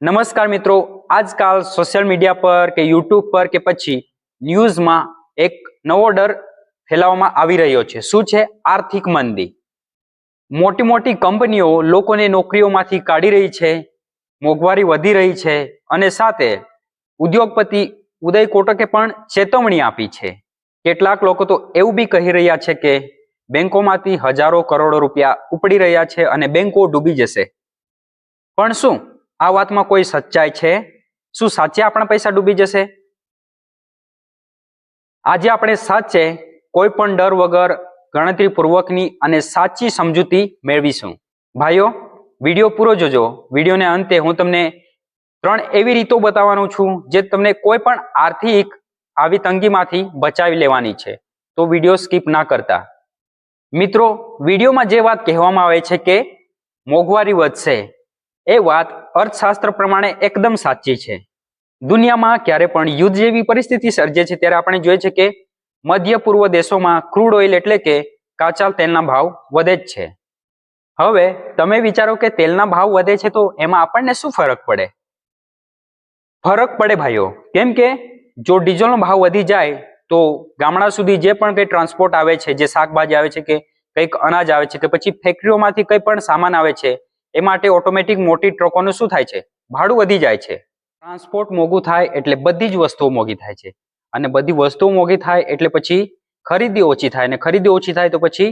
નમસ્કાર મિત્રો, આજકાલ સોશિયલ મીડિયા પર કે યુટ્યુબ પર કે પછી ન્યૂઝમાં એક નવો ડર ફેલાવવામાં આવી રહ્યો છે. શું છે? આર્થિક મંદી. મોટી મોટી કંપનીઓ લોકોને નોકરીઓમાંથી કાઢી રહી છે, મોંઘવારી વધી રહી છે અને સાથે ઉદ્યોગપતિ ઉદય કોટકે પણ ચેતવણી આપી છે. કેટલાક લોકો તો એવું બી કહી રહ્યા છે કે બેંકોમાંથી હજારો કરોડો રૂપિયા ઉપડી રહ્યા છે અને બેંકો ડૂબી જશે. પણ શું આ વાતમાં કોઈ સચ્ચાઈ છે? શું સાચે આપણા પૈસા ડૂબી જશે? આજે આપણે સાચે કોઈ પણ ડર વગર ગણતરીપૂર્વકની અને સાચી સમજૂતી મેળવીશું. ભાઈઓ, વિડીયો પૂરો જોજો. વિડીયોને અંતે હું તમને 3 એવી રીતો બતાવવાનો છું જે તમને કોઈ પણ આર્થિક આવી તંગીમાંથી બચાવી લેવાની છે. તો વિડીયો સ્કીપ ના કરતા. મિત્રો, વિડીયોમાં જે વાત કહેવામાં આવે છે કે મોંઘવારી વધશે, એ વાત અર્થશાસ્ત્ર પ્રમાણે એકદમ સાચી છે. દુનિયામાં ક્યારે પણ યુદ્ધ જેવી પરિસ્થિતિ સર્જે છે ત્યારે આપણે જોઈએ છે કે મધ્ય પૂર્વ દેશોમાં ક્રૂડ ઓઇલ એટલે કે કાચા તેલના ભાવ વધે જ છે. હવે તમે વિચારો કે તેલના ભાવ વધે છે તો એમાં આપણને શું ફરક પડે? ફરક પડે ભાઈઓ, કેમ કે જો ડીઝલનો ભાવ વધી જાય તો ગામડા સુધી જે પણ કંઈ ટ્રાન્સપોર્ટ આવે છે, જે શાકભાજી આવે છે કે કંઈક અનાજ આવે છે કે પછી ફેક્ટરીઓમાંથી કંઈ પણ સામાન આવે છે, એ માટે ઓટોમેટિક મોટી ટ્રકોનું શું થાય છે? ભાડું વધી જાય છે. ટ્રાન્સપોર્ટ મોંઘું થાય એટલે બધી જ વસ્તુઓ મોંઘી થાય છે અને બધી વસ્તુઓ મોંઘી થાય એટલે પછી ખરીદી ઓછી થાય અને ખરીદી ઓછી થાય તો પછી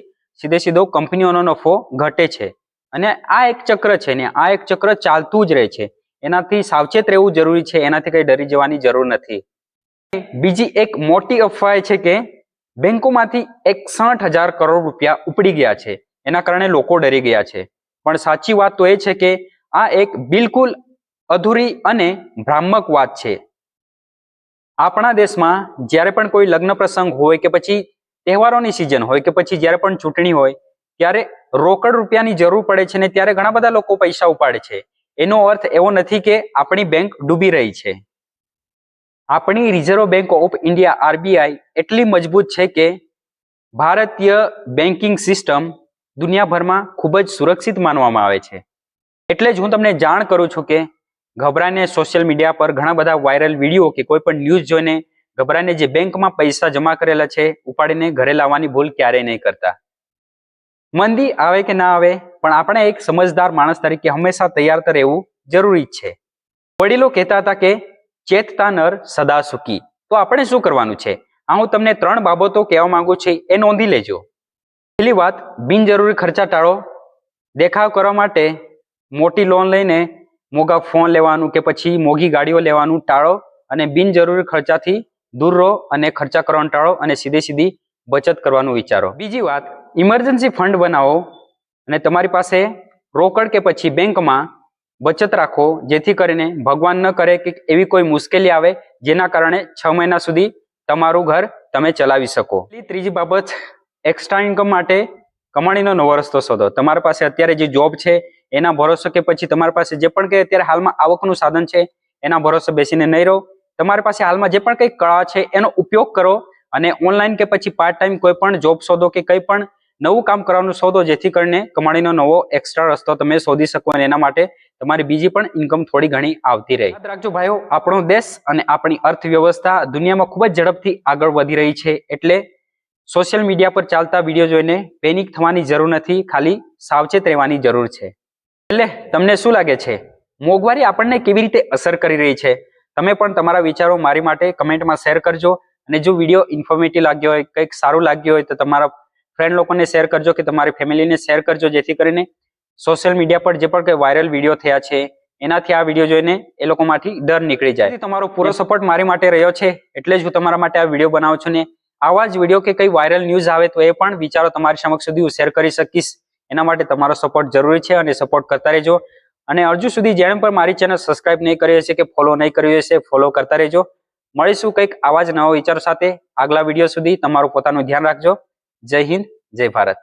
સીધો કંપનીઓનો નફો ઘટે છે અને આ એક ચક્ર છે ને આ એક ચક્ર ચાલતું જ રહે છે. એનાથી સાવચેત રહેવું જરૂરી છે, એનાથી કંઈ ડરી જવાની જરૂર નથી. બીજી એક મોટી અફવા એ છે કે બેંકોમાંથી 61,000 કરોડ રૂપિયા ઉપડી ગયા છે, એના કારણે લોકો ડરી ગયા છે. પણ સાચી વાત તો એ છે કે આ એક બિલકુલ અધૂરી અને ભ્રામક વાત છે. આપણા દેશમાં જ્યારે પણ કોઈ લગ્ન પ્રસંગ હોય કે પછી તહેવારોની સિઝન હોય કે પછી જ્યારે પણ ચૂંટણી હોય ત્યારે રોકડ રૂપિયાની જરૂર પડે છે ને ત્યારે ઘણા બધા લોકો પૈસા ઉપાડે છે. એનો અર્થ એવો નથી કે આપણી બેંક ડૂબી રહી છે. આપણી reserve bank of India RBI એટલી મજબૂત છે કે ભારતીય બેન્કિંગ સિસ્ટમ દુનિયાભરમાં ખૂબ જ સુરક્ષિત માનવામાં આવે છે. એટલે જ હું તમને જાણ કરું છું કે ગભરાઈને સોશિયલ મીડિયા પર ઘણા બધા વાયરલ વિડીયો કે કોઈ પણ ન્યૂઝ જોઈને ગભરાઈને જે બેંકમાં પૈસા જમા કરેલા છે ઉપાડીને ઘરે લાવવાની ભૂલ ક્યારેય નહીં કરતા. મંદી આવે કે ના આવે પણ આપણે એક સમજદાર માણસ તરીકે હંમેશા તૈયાર તો રહેવું જરૂરી જ છે. વડીલો કહેતા હતા કે ચેતતા નર સદા સુખી. તો આપણે શું કરવાનું છે? આ હું તમને 3 બાબતો કહેવા માંગુ છું, એ નોંધી લેજો. પહેલી વાત, બિનજરૂરી ખર્ચા ટાળો. દેખાવ કરવા માટે મોટી લોન લઈને મોંઘા ફોન લેવાનું કે પછી મોંઘી ગાડીઓ લેવાનું ટાળો અને બિનજરૂરી ખર્ચાથી દૂર રહો અને ખર્ચા કરવાનું ટાળો અને સીધી બચત કરવાનું વિચારો. બીજી વાત, ઇમરજન્સી ફંડ બનાવો અને તમારી પાસે રોકડ કે પછી બેંકમાં બચત રાખો, જેથી કરીને ભગવાન ન કરે કે એવી કોઈ મુશ્કેલી આવે જેના કારણે 6 મહિના સુધી તમારું ઘર તમે ચલાવી શકો. ત્રીજી બાબત, એક્સ્ટ્રા ઇન્કમ માટે કમાણીનો નવો રસ્તો શોધો. તમારી પાસે અત્યારે જે જોબ છે એના ભરોસે કે પછી તમારી પાસે જે પણ કંઈ અત્યારે હાલમાં આવકનું સાધન છે એના ભરોસે બેસીને નહીં રહો. તમારી પાસે હાલમાં જે પણ કંઈ કળા છે એનો ઉપયોગ કરો અને ઓનલાઈન કે પછી પાર્ટ ટાઈમ કોઈ પણ જોબ શોધો કે કંઈ પણ નવું કામ કરવાનું શોધો, જેથી કરીને કમાણીનો નવો એક્સ્ટ્રા રસ્તો તમે શોધી શકો અને એના માટે તમારી બીજી પણ ઇન્કમ થોડી ઘણી આવતી રહે. યાદ રાખજો ભાઈઓ, આપણો દેશ અને આપણી અર્થવ્યવસ્થા દુનિયામાં ખૂબ જ ઝડપથી આગળ વધી રહી છે. એટલે સોશિયલ મીડિયા પર ચાલતા વિડીયો જોઈને પેનિક થવાની જરૂર નથી, ખાલી સાવચેત રહેવાની જરૂર છે. એટલે તમને શું લાગે છે, મોંઘવારી આપણને કેવી રીતે અસર કરી રહી છે? તમે પણ તમારા વિચારો મારી માટે કમેન્ટમાં શેર કરજો અને જો વિડીયો ઇન્ફોર્મેટિવ લાગ્યો હોય, કંઈક સારું લાગ્યું હોય તો તમારા ફ્રેન્ડ લોકોને શેર કરજો કે તમારી ફેમિલીને શેર કરજો, જેથી કરીને સોશિયલ મીડિયા પર જે પણ કંઈ વાયરલ વિડીયો થયા છે એનાથી આ વિડીયો જોઈને એ લોકોમાંથી ડર નીકળી જાય. તમારો પૂરો સપોર્ટ મારી માટે રહ્યો છે એટલે જ હું તમારા માટે આ વિડીયો બનાવું છું ને આવા જ વિડીયો કે કંઈ વાયરલ ન્યૂઝ આવે તો એ પણ વિચારો તમારી સમક્ષ સુધી હું શેર કરી શકીશ. એના માટે તમારો સપોર્ટ જરૂરી છે અને સપોર્ટ કરતા રહેજો. અને હજુ સુધી જેણે પણ મારી ચેનલ સબસ્ક્રાઇબ નહીં કરી હશે કે ફોલો નહીં કર્યું હશે, ફોલો કરતા રહેજો. મળીશું કંઈક આવા જ નવા વિચારો સાથે આગલા વિડીયો સુધી. તમારું પોતાનું ધ્યાન રાખજો. જય હિન્દ, જય ભારત.